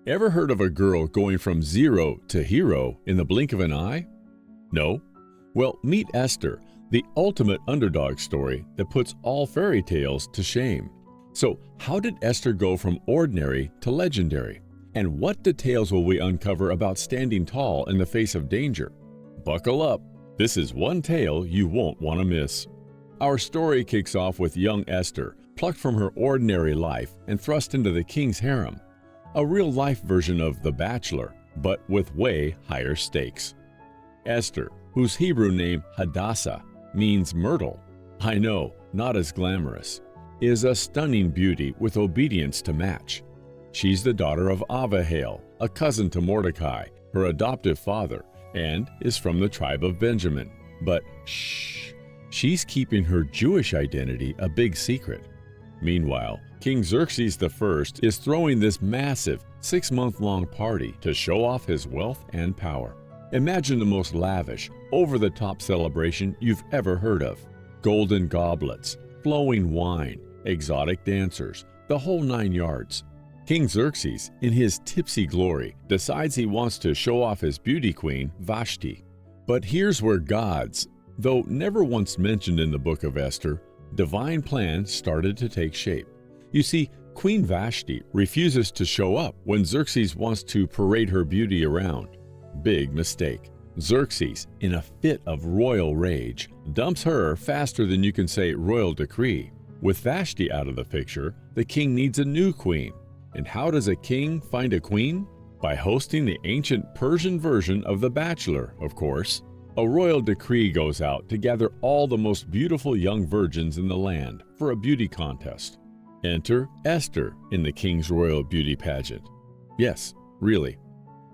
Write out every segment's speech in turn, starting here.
Ever heard of a girl going from zero to hero in the blink of an eye? No? Well, meet Esther, the ultimate underdog story that puts all fairy tales to shame. So, how did Esther go from ordinary to legendary? And what details will we uncover about standing tall in the face of danger? Buckle up. This is one tale you won't want to miss. Our story kicks off with young Esther, plucked from her ordinary life and thrust into the king's harem. A real-life version of The Bachelor, but with way higher stakes. Esther, whose Hebrew name Hadassah means myrtle, I know, not as glamorous, is a stunning beauty with obedience to match. She's the daughter of Abihail, a cousin to Mordecai, her adoptive father, and is from the tribe of Benjamin. But shh, she's keeping her Jewish identity a big secret. Meanwhile, King Xerxes I is throwing this massive 6-month-long party to show off his wealth and power. Imagine the most lavish, over-the-top celebration you've ever heard of. Golden goblets, flowing wine, exotic dancers, the whole 9 yards. King Xerxes, in his tipsy glory, decides he wants to show off his beauty queen, Vashti. But here's where God's, though never once mentioned in the book of Esther, divine plan started to take shape. You see, Queen Vashti refuses to show up when Xerxes wants to parade her beauty around. Big mistake. Xerxes, in a fit of royal rage, dumps her faster than you can say royal decree. With Vashti out of the picture, the king needs a new queen. And how does a king find a queen? By hosting the ancient Persian version of The Bachelor, of course. A royal decree goes out to gather all the most beautiful young virgins in the land for a beauty contest. Enter Esther in the king's royal beauty pageant. Yes, really.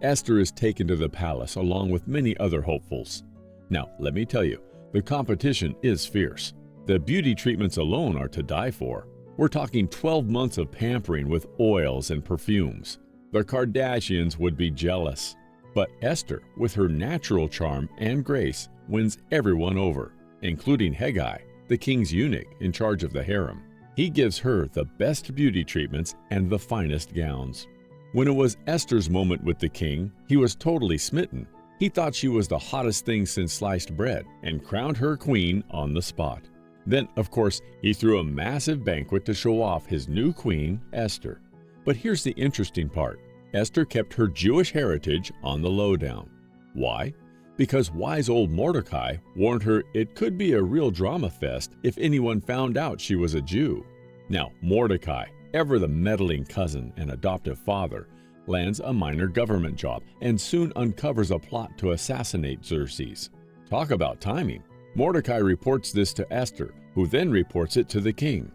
Esther is taken to the palace along with many other hopefuls. Now, let me tell you, the competition is fierce. The beauty treatments alone are to die for. We're talking 12 months of pampering with oils and perfumes. The Kardashians would be jealous. But Esther, with her natural charm and grace, wins everyone over, including Hegai, the king's eunuch in charge of the harem. He gives her the best beauty treatments and the finest gowns. When it was Esther's moment with the king, he was totally smitten. He thought she was the hottest thing since sliced bread and crowned her queen on the spot. Then, of course, he threw a massive banquet to show off his new queen, Esther. But here's the interesting part. Esther kept her Jewish heritage on the lowdown. Why? Because wise old Mordecai warned her it could be a real drama fest if anyone found out she was a Jew. Now, Mordecai, ever the meddling cousin and adoptive father, lands a minor government job and soon uncovers a plot to assassinate Xerxes. Talk about timing. Mordecai reports this to Esther, who then reports it to the king.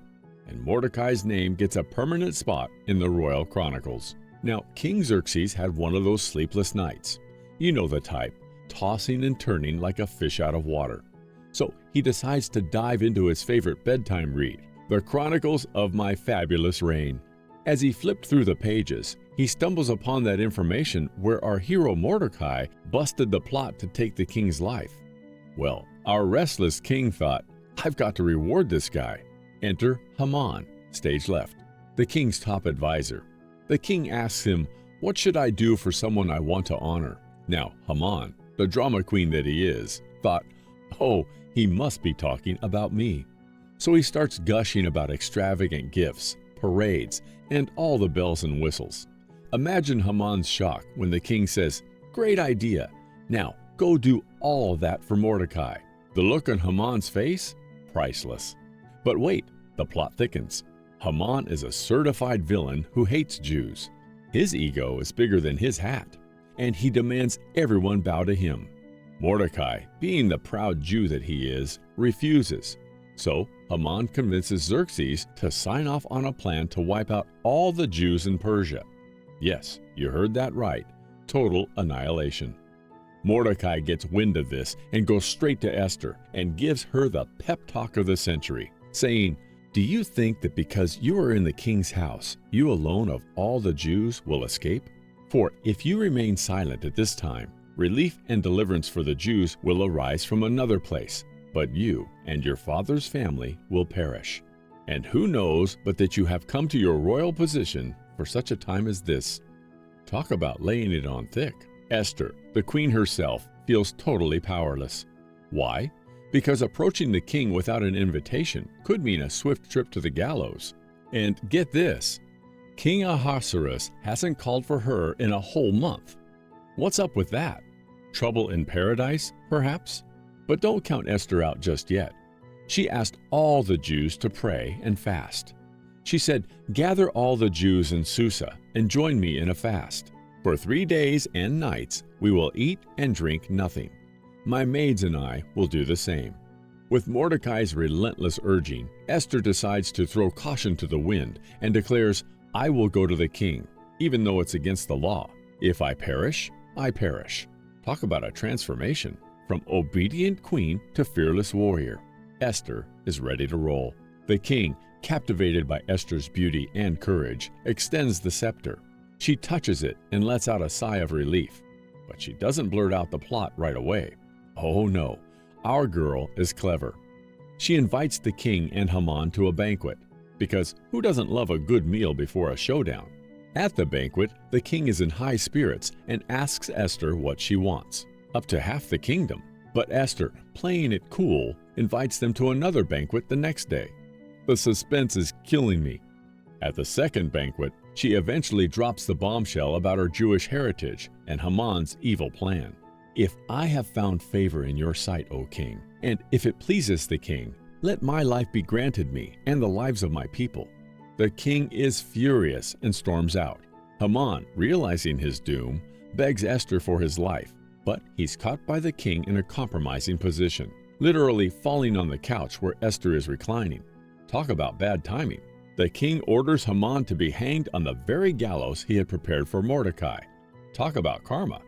And Mordecai's name gets a permanent spot in the royal chronicles. Now, King Xerxes had one of those sleepless nights. You know the type, tossing and turning like a fish out of water. So he decides to dive into his favorite bedtime read, The Chronicles of My Fabulous Reign. As he flipped through the pages, he stumbles upon that information where our hero Mordecai busted the plot to take the king's life. Well, our restless king thought, I've got to reward this guy. Enter Haman, stage left, the king's top advisor. The king asks him, what should I do for someone I want to honor? Now, Haman, the drama queen that he is, thought, oh, he must be talking about me. So he starts gushing about extravagant gifts, parades, and all the bells and whistles. Imagine Haman's shock when the king says, great idea. Now, go do all that for Mordecai. The look on Haman's face? Priceless. But wait, the plot thickens. Haman is a certified villain who hates Jews. His ego is bigger than his hat, and he demands everyone bow to him. Mordecai, being the proud Jew that he is, refuses. So Haman convinces Xerxes to sign off on a plan to wipe out all the Jews in Persia. Yes, you heard that right. Total annihilation. Mordecai gets wind of this and goes straight to Esther and gives her the pep talk of the century, saying, do you think that because you are in the king's house, you alone of all the Jews will escape? For if you remain silent at this time, relief and deliverance for the Jews will arise from another place, but you and your father's family will perish. And who knows but that you have come to your royal position for such a time as this? Talk about laying it on thick. Esther, the queen herself, feels totally powerless. Why? Because approaching the king without an invitation could mean a swift trip to the gallows. And get this, King Ahasuerus hasn't called for her in a whole month. What's up with that? Trouble in paradise, perhaps? But don't count Esther out just yet. She asked all the Jews to pray and fast. She said, "Gather all the Jews in Susa and join me in a fast. For 3 days and nights we will eat and drink nothing. My maids and I will do the same." With Mordecai's relentless urging, Esther decides to throw caution to the wind and declares, "I will go to the king, even though it's against the law. If I perish, I perish." Talk about a transformation from obedient queen to fearless warrior. Esther is ready to roll. The king, captivated by Esther's beauty and courage, extends the scepter. She touches it and lets out a sigh of relief. But she doesn't blurt out the plot right away. Oh no, our girl is clever. She invites the king and Haman to a banquet, because who doesn't love a good meal before a showdown? At the banquet, the king is in high spirits and asks Esther what she wants, up to half the kingdom. But Esther, playing it cool, invites them to another banquet the next day. The suspense is killing me. At the second banquet, she eventually drops the bombshell about her Jewish heritage and Haman's evil plan. "If I have found favor in your sight, O king, and if it pleases the king, let my life be granted me and the lives of my people." The king is furious and storms out. Haman, realizing his doom, begs Esther for his life, but he's caught by the king in a compromising position, literally falling on the couch where Esther is reclining. Talk about bad timing. The king orders Haman to be hanged on the very gallows he had prepared for Mordecai. Talk about karma.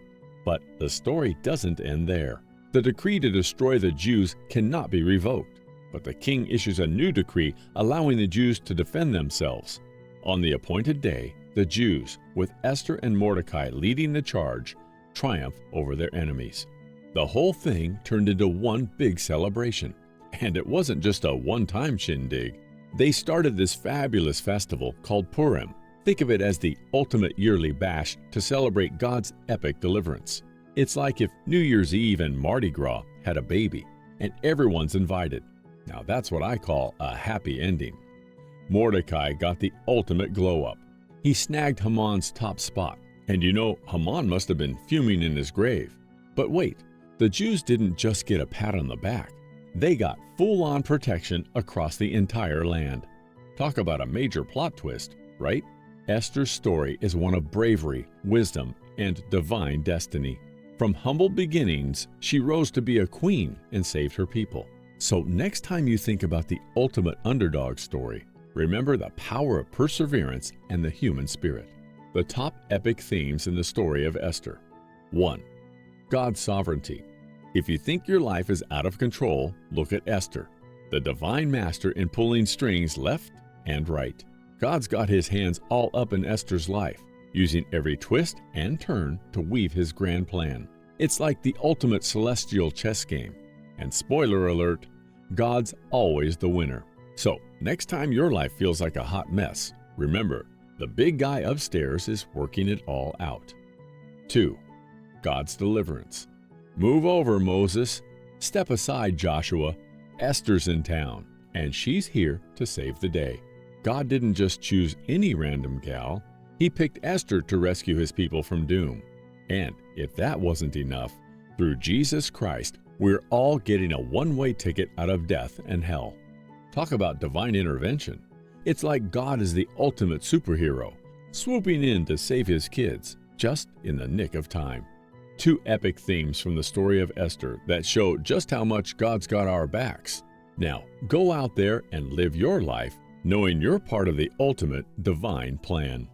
But the story doesn't end there. The decree to destroy the Jews cannot be revoked, but the king issues a new decree allowing the Jews to defend themselves. On the appointed day, the Jews, with Esther and Mordecai leading the charge, triumph over their enemies. The whole thing turned into one big celebration. And it wasn't just a one-time shindig. They started this fabulous festival called Purim. Think of it as the ultimate yearly bash to celebrate God's epic deliverance. It's like if New Year's Eve and Mardi Gras had a baby, and everyone's invited. Now that's what I call a happy ending. Mordecai got the ultimate glow-up. He snagged Haman's top spot, and you know Haman must have been fuming in his grave. But wait, the Jews didn't just get a pat on the back. They got full-on protection across the entire land. Talk about a major plot twist, right? Esther's story is one of bravery, wisdom, and divine destiny. From humble beginnings, she rose to be a queen and saved her people. So next time you think about the ultimate underdog story, remember the power of perseverance and the human spirit. The top epic themes in the story of Esther. 1. God's sovereignty. If you think your life is out of control, look at Esther, the divine master in pulling strings left and right. God's got his hands all up in Esther's life, using every twist and turn to weave his grand plan. It's like the ultimate celestial chess game. And spoiler alert, God's always the winner. So next time your life feels like a hot mess, remember, the big guy upstairs is working it all out. 2. God's deliverance. Move over, Moses. Step aside, Joshua. Esther's in town, and she's here to save the day. God didn't just choose any random gal. He picked Esther to rescue his people from doom. And if that wasn't enough, through Jesus Christ, we're all getting a one-way ticket out of death and hell. Talk about divine intervention. It's like God is the ultimate superhero, swooping in to save his kids, just in the nick of time. 2 epic themes from the story of Esther that show just how much God's got our backs. Now, go out there and live your life knowing you're part of the ultimate divine plan.